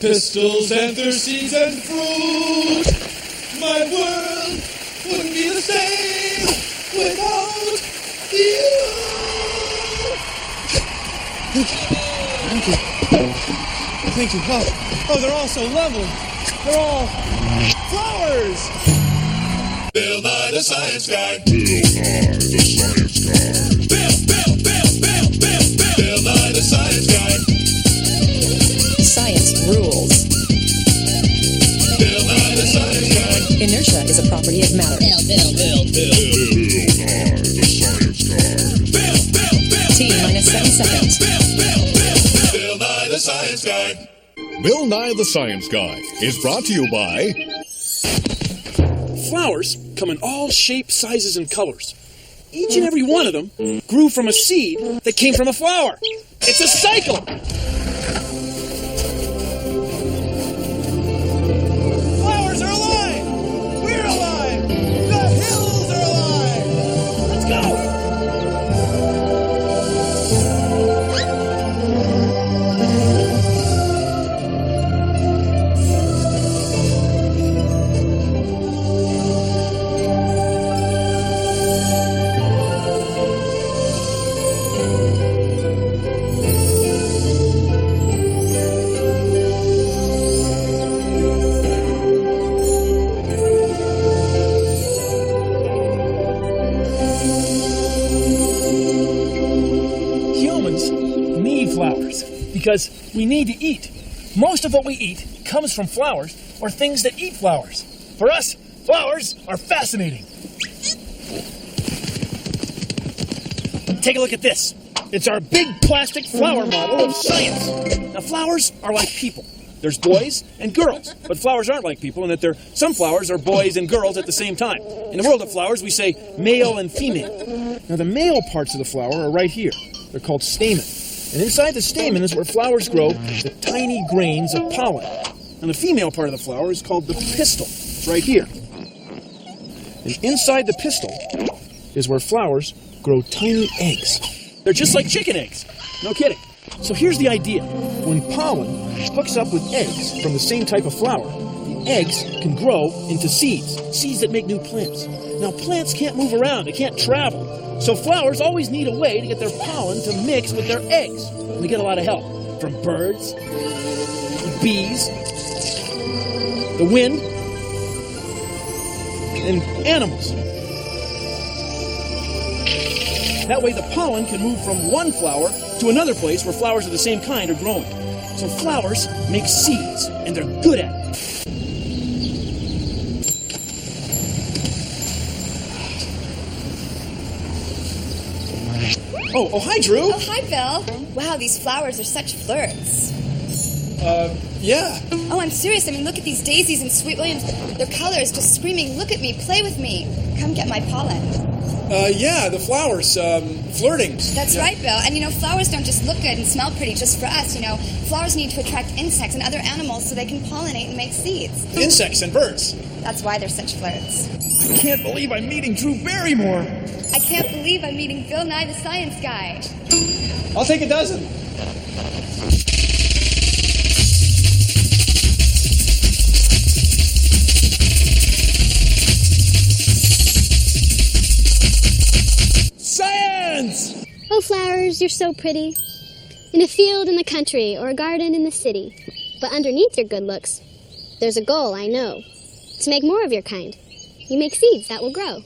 Pistils, anthers, seeds, and fruit. My world wouldn't be the same without you. Thank you. Oh, they're all so lovely. They're all flowers. Bill Nye the Science Guy. Bill Nye the Science Guy. Bill Nye the Science Guy. Science rules. Bill Nye the Science Guy. Inertia is a property of matter. Bill Nye the Science Guy. T-minus 7 seconds. Bill Nye the Science Guy. Bill Nye the Science Guy is brought to you by... Flowers come in all shapes, sizes, and colors. Each and every one of them grew from a seed that came from a flower. It's a cycle! Flowers are alive. We're alive. The hills are alive. Let's go. Flowers, because we need to eat. Most of what we eat comes from flowers or things that eat flowers. For us, flowers are fascinating. Take a look at this. It's our big plastic flower model of science. Now, flowers are like people. There's boys and girls, but flowers aren't like people in that some flowers are boys and girls at the same time. In the world of flowers, we say male and female. Now, the male parts of the flower are right here. They're called stamen. And inside the stamen is where flowers grow the tiny grains of pollen. And the female part of the flower is called the pistil. It's right here. And inside the pistil is where flowers grow tiny eggs. They're just like chicken eggs. No kidding. So here's the idea. When pollen hooks up with eggs from the same type of flower, the eggs can grow into seeds that make new plants. Now, plants can't move around. They can't travel. So flowers always need a way to get their pollen to mix with their eggs. And they get a lot of help from birds, the bees, the wind, and animals. That way the pollen can move from one flower to another place where flowers of the same kind are growing. So flowers make seeds, and they're good at it. Oh, hi, Drew. Oh, hi, Bill. Wow, these flowers are such flirts. Yeah. Oh, I'm serious. I mean, look at these daisies and sweet williams. Their colors just screaming, look at me, play with me. Come get my pollen. Yeah, the flowers, flirting. That's right, Bill. And, flowers don't just look good and smell pretty just for us, Flowers need to attract insects and other animals so they can pollinate and make seeds. Insects and birds. That's why they're such flirts. I can't believe I'm meeting Drew Barrymore. I can't believe I'm meeting Bill Nye the Science Guy. I'll take a dozen. Science! Oh, flowers, you're so pretty. In a field in the country or a garden in the city. But underneath your good looks, there's a goal, I know. To make more of your kind. You make seeds that will grow.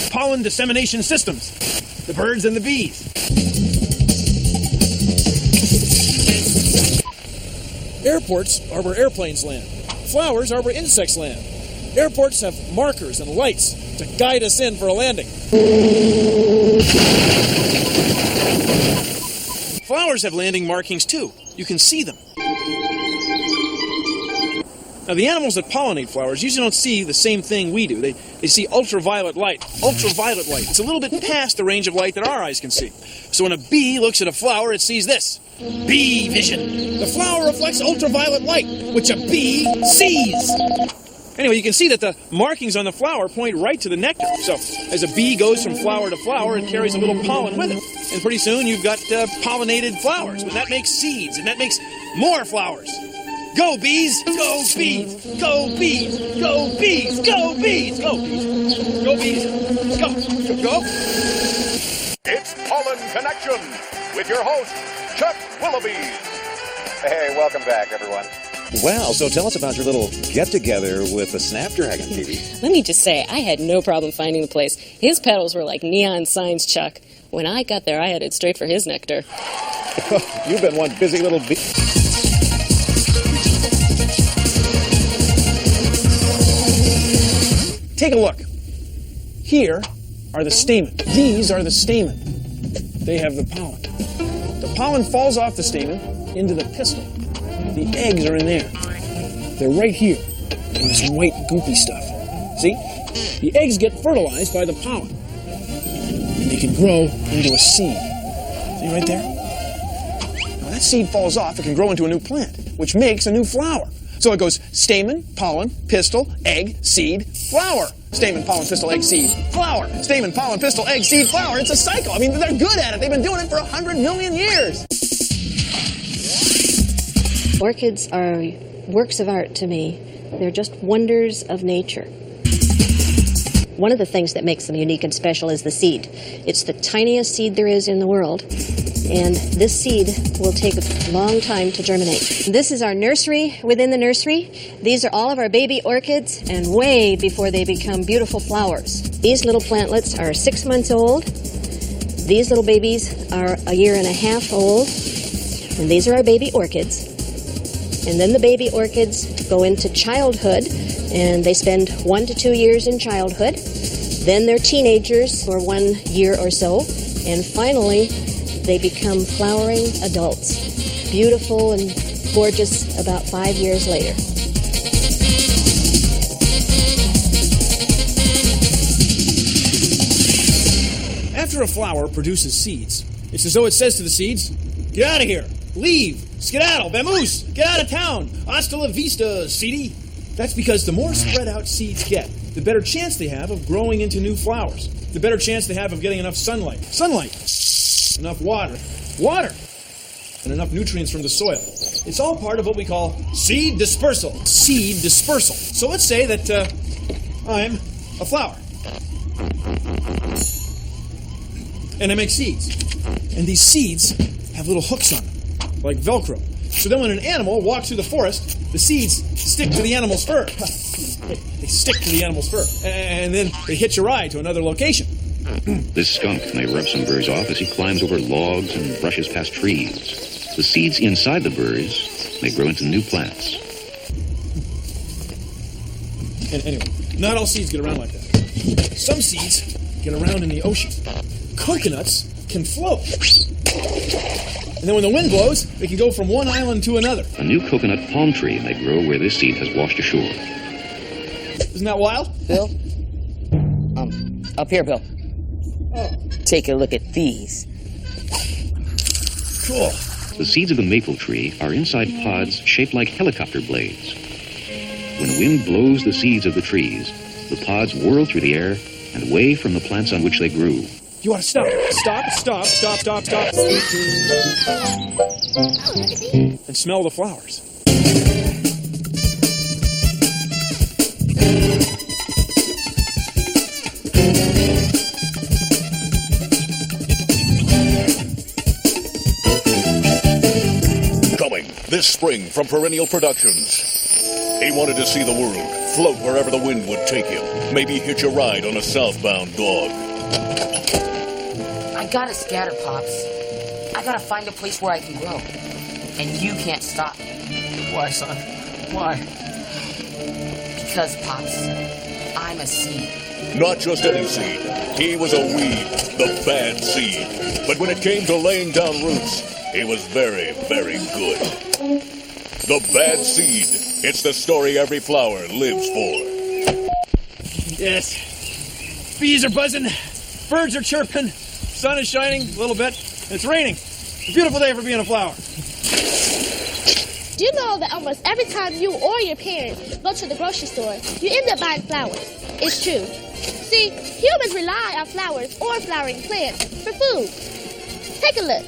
Pollen dissemination systems. The birds and the bees. Airports are where airplanes land. Flowers are where insects land. Airports have markers and lights to guide us in for a landing. Flowers have landing markings too. You can see them. Now, the animals that pollinate flowers usually don't see the same thing we do. They see ultraviolet light. Ultraviolet light. It's a little bit past the range of light that our eyes can see. So when a bee looks at a flower, it sees this. Bee vision. The flower reflects ultraviolet light, which a bee sees. Anyway, you can see that the markings on the flower point right to the nectar. So, as a bee goes from flower to flower, it carries a little pollen with it. And pretty soon you've got pollinated flowers. And that makes seeds, and that makes more flowers. Go bees! Go bees! Go bees! Go bees! Go bees! Go bees! Go bees! Go! Go! It's Pollen Connection with your host, Chuck Willoughby. Hey, welcome back, everyone. Wow, so tell us about your little get-together with the Snapdragon, Phoebe. Let me just say, I had no problem finding the place. His petals were like neon signs, Chuck. When I got there, I headed straight for his nectar. You've been one busy little bee. Take a look. Here are the stamen. These are the stamen. They have the pollen. The pollen falls off the stamen into the pistil. The eggs are in there. They're right here in this white goopy stuff. See? The eggs get fertilized by the pollen. And they can grow into a seed. See right there? Now that seed falls off, it can grow into a new plant, which makes a new flower. So it goes stamen, pollen, pistil, egg, seed, flower. Stamen, pollen, pistil, egg, seed, flower. Stamen, pollen, pistil, egg, seed, flower. It's a cycle. I mean, they're good at it. They've been doing it for 100 million years. Orchids are works of art to me. They're just wonders of nature. One of the things that makes them unique and special is the seed. It's the tiniest seed there is in the world, and this seed will take a long time to germinate. This is our nursery within the nursery. These are all of our baby orchids, and way before they become beautiful flowers. These little plantlets are 6 months old. These little babies are 1.5 years old, and these are our baby orchids. And then the baby orchids go into childhood, and they spend 1 to 2 years in childhood. Then they're teenagers for 1 year or so, and finally they become flowering adults, beautiful and gorgeous about 5 years later. After a flower produces seeds, it's as though it says to the seeds, "Get out of here! Leave! Skedaddle! Vamoose! Get out of town! Hasta la vista, seedy!" That's because the more spread out seeds get, the better chance they have of growing into new flowers. The better chance they have of getting enough sunlight. Enough water. And enough nutrients from the soil. It's all part of what we call seed dispersal. Seed dispersal. So let's say that I'm a flower. And I make seeds. And these seeds have little hooks on them, like Velcro. So then when an animal walks through the forest, the seeds stick to the animal's fur. They stick to the animal's fur. And then they hitch a ride to another location. This skunk may rub some burrs off as he climbs over logs and brushes past trees. The seeds inside the burrs may grow into new plants. And anyway, not all seeds get around like that. Some seeds get around in the ocean. Coconuts can float. And then when the wind blows, they can go from one island to another. A new coconut palm tree may grow where this seed has washed ashore. Isn't that wild? Bill? Up here, Bill. Take a look at these. Cool. The seeds of the maple tree are inside pods shaped like helicopter blades. When wind blows the seeds of the trees, the pods whirl through the air and away from the plants on which they grew. You want to stop. Stop. And smell the flowers. Coming this spring from Perennial Productions. He wanted to see the world, float wherever the wind would take him, maybe hitch a ride on a southbound dog. I gotta scatter, Pops. I gotta find a place where I can grow. And you can't stop me. Why, son? Why? Because, Pops, I'm a seed. Not just any seed. He was a weed, the bad seed. But when it came to laying down roots, he was very, very good. The bad seed. It's the story every flower lives for. Yes. Bees are buzzing. Birds are chirping. Sun is shining a little bit. It's raining. It's a beautiful day for being a flower. Do you know that almost every time you or your parents go to the grocery store, you end up buying flowers? It's true. See, humans rely on flowers or flowering plants for food. Take a look.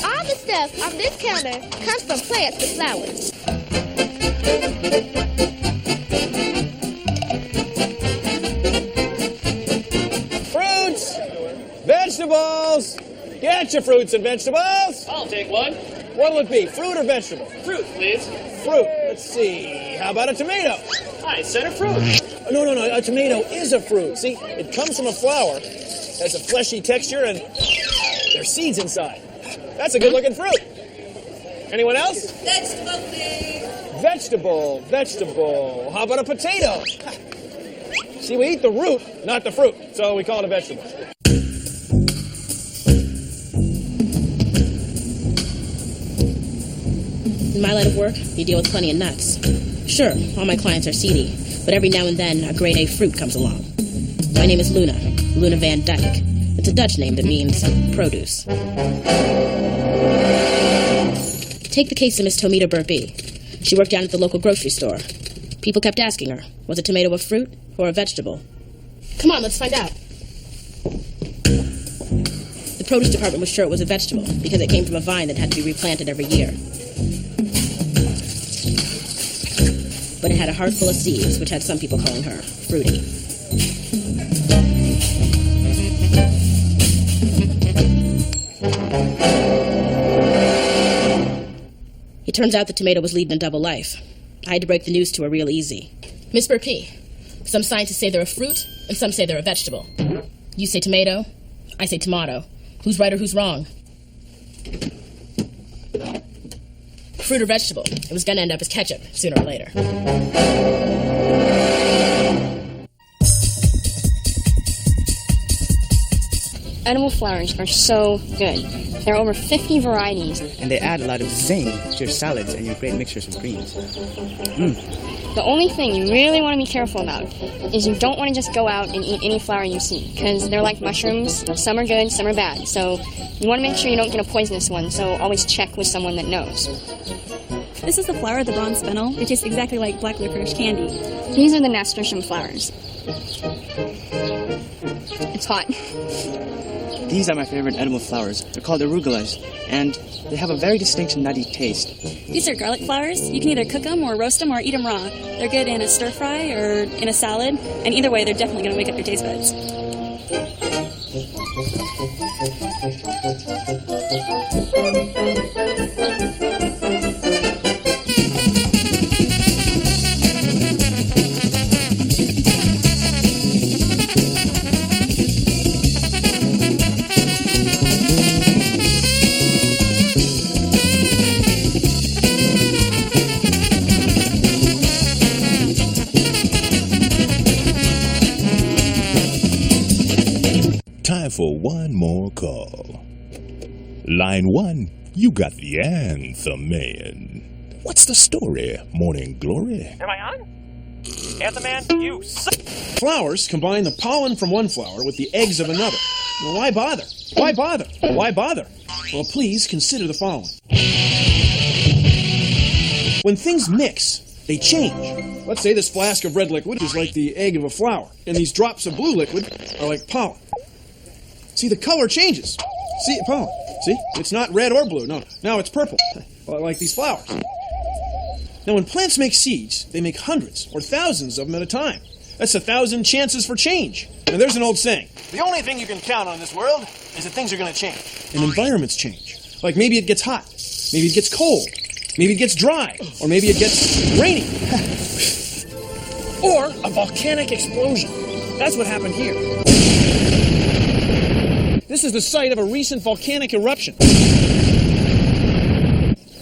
All the stuff on this counter comes from plants with flowers. Fruits! Vegetables! Get your fruits and vegetables! I'll take one. What'll it be, fruit or vegetable? Fruit, please. Fruit. Let's see. How about a tomato? I said a fruit. No. A tomato is a fruit. See, it comes from a flower, has a fleshy texture, and there's seeds inside. That's a good-looking fruit. Anyone else? Vegetable, please. Vegetable. How about a potato? See, we eat the root, not the fruit, so we call it a vegetable. In my line of work, you deal with plenty of nuts. Sure, all my clients are seedy, but every now and then a grade A fruit comes along. My name is Luna Van Dyke. It's a Dutch name that means produce. Take the case of Miss Tomita Burpee. She worked down at the local grocery store. People kept asking her, was a tomato a fruit or a vegetable? Come on, let's find out. The produce department was sure it was a vegetable because it came from a vine that had to be replanted every year. But it had a heart full of seeds, which had some people calling her fruity. It turns out the tomato was leading a double life. I had to break the news to her real easy. Miss Burpee, some scientists say they're a fruit, and some say they're a vegetable. You say tomato, I say tomato. Who's right or who's wrong? Fruit or vegetable? It was going to end up as ketchup, sooner or later. Edible flowers are so good. There are over 50 varieties. And they add a lot of zing to your salads and your great mixtures of greens. The only thing you really want to be careful about is you don't want to just go out and eat any flower you see, because they're like mushrooms. Some are good, some are bad. So you want to make sure you don't get a poisonous one, so always check with someone that knows. This is the flower of the bronze fennel, which tastes exactly like black licorice candy. These are the nasturtium flowers. It's hot. These are my favorite edible flowers. They're called arugulas, and they have a very distinct nutty taste. These are garlic flowers. You can either cook them or roast them or eat them raw. They're good in a stir fry or in a salad, and either way, they're definitely going to wake up your taste buds. Time for one more call. Line 1, you got the anthem, man. What's the story, Morning Glory? Am I on? Anthem Man, you suck. Flowers combine the pollen from one flower with the eggs of another. Well, why bother? Why bother? Why bother? Well, please consider the following. When things mix, they change. Let's say this flask of red liquid is like the egg of a flower, and these drops of blue liquid are like pollen. See, the color changes. See, pollen. See? It's not red or blue. No, now it's purple, like these flowers. Now, when plants make seeds, they make hundreds or thousands of them at a time. That's 1,000 chances for change. Now, there's an old saying. The only thing you can count on in this world is that things are going to change. And environments change. Like maybe it gets hot. Maybe it gets cold. Maybe it gets dry. Or maybe it gets rainy. Or a volcanic explosion. That's what happened here. This is the site of a recent volcanic eruption.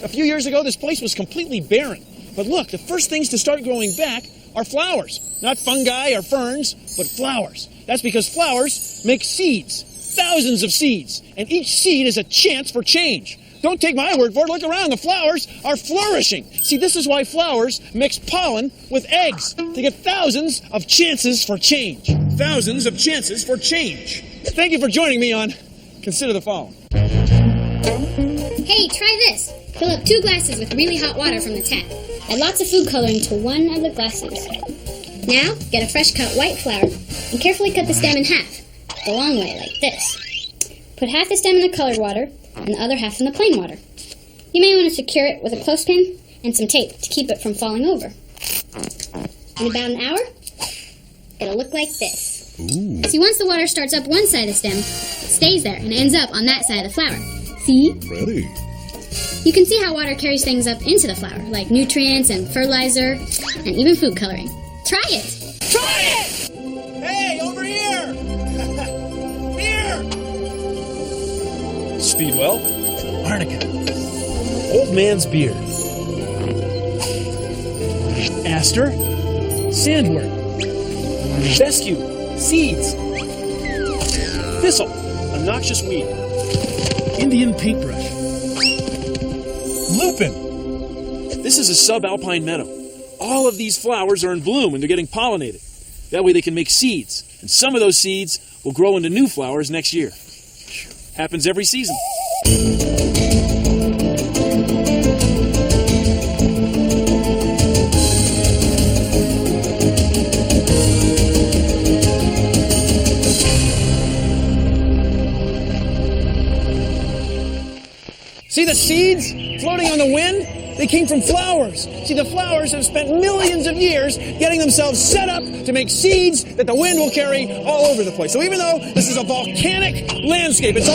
A few years ago, this place was completely barren. But look, the first things to start growing back are flowers. Not fungi or ferns, but flowers. That's because flowers make seeds. Thousands of seeds. And each seed is a chance for change. Don't take my word for it. Look around. The flowers are flourishing. See, this is why flowers mix pollen with eggs, to get thousands of chances for change. Thousands of chances for change. Thank you for joining me on Consider the Following. Hey, try this. Fill up 2 glasses with really hot water from the tap. Add lots of food coloring to one of the glasses. Now, get a fresh cut white flower and carefully cut the stem in half, the long way, like this. Put half the stem in the colored water and the other half in the plain water. You may want to secure it with a clothespin and some tape to keep it from falling over. In about an hour, it'll look like this. Ooh. See, once the water starts up one side of the stem, it stays there and ends up on that side of the flower. See? Ready. You can see how water carries things up into the flower, like nutrients and fertilizer, and even food coloring. Try it! Try it! Hey, over here! Here! Speedwell, arnica, old man's beard, aster, sandwort, fescue, seeds, thistle, a noxious weed, Indian paintbrush, lupin. This is a subalpine meadow. All of these flowers are in bloom and they're getting pollinated. That way they can make seeds, and some of those seeds will grow into new flowers next year. Happens every season. See the seeds floating on the wind? They came from flowers. See, the flowers have spent millions of years getting themselves set up to make seeds that the wind will carry all over the place. So even though this is a volcanic landscape, it's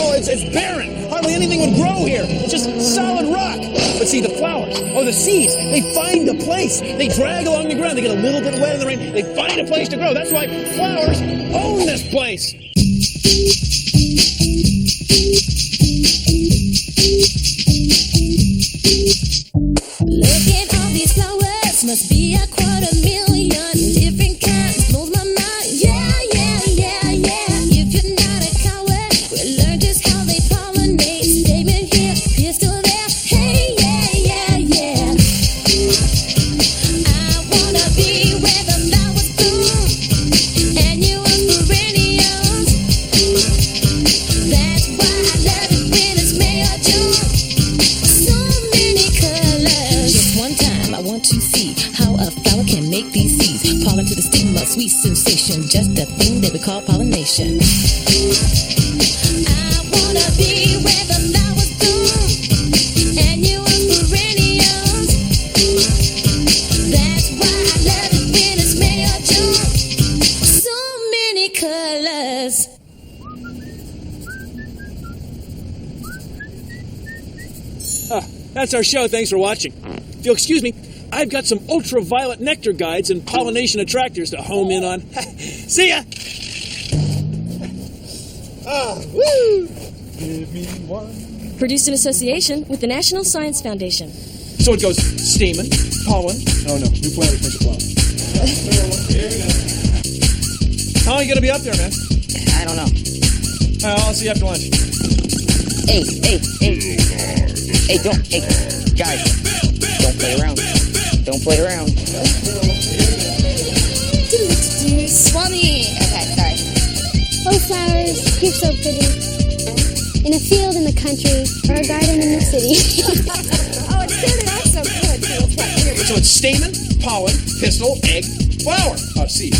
barren. Hardly anything would grow here. It's just solid rock. But see, the flowers, the seeds, they find a place. They drag along the ground. They get a little bit wet in the rain. They find a place to grow. That's why flowers own this place. Look at all these flowers, must be 250,000 different kinds. Blows my mind, yeah. If you're not a coward, we'll learn just how they pollinate. Statement here, pistol there, hey, yeah. I wanna be where the flowers bloom, and you are perennials. That's why I love it when it's May or June. So many colors. Just one time, I want to see how a flower can make these seeds. Pollen to the stigma, sweet sensation, just a thing that we call pollination. I wanna be where the flowers bloom, and you are perennials. That's why I love it when it's May or June. So many colors. That's our show. Thanks for watching. If you'll excuse me, I've got some ultraviolet nectar guides and pollination attractors to home in on. See ya! Woo! Give me one. Produced in association with the National Science Foundation. So it goes stamen, pollen. Oh no, new flowers make a flower. How long are you going to be up there, man? I don't know. I'll see you after lunch. Hey, guys, don't play around. Don't play around. Swami! Okay, sorry. Oh, flowers, you're so pretty. In a field in the country or a garden in the city. Oh, it started off so good. So it's stamen, pollen, pistil, egg, flower. Seed.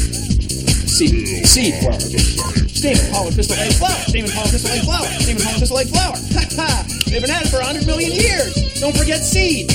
Seed, flower. Stamen, pollen, pistil, egg, flower. Stamen, pollen, pistil, egg, flower. Stamen, pollen, pistil, egg, flower. They've been at it for 100 million years. Don't forget seed.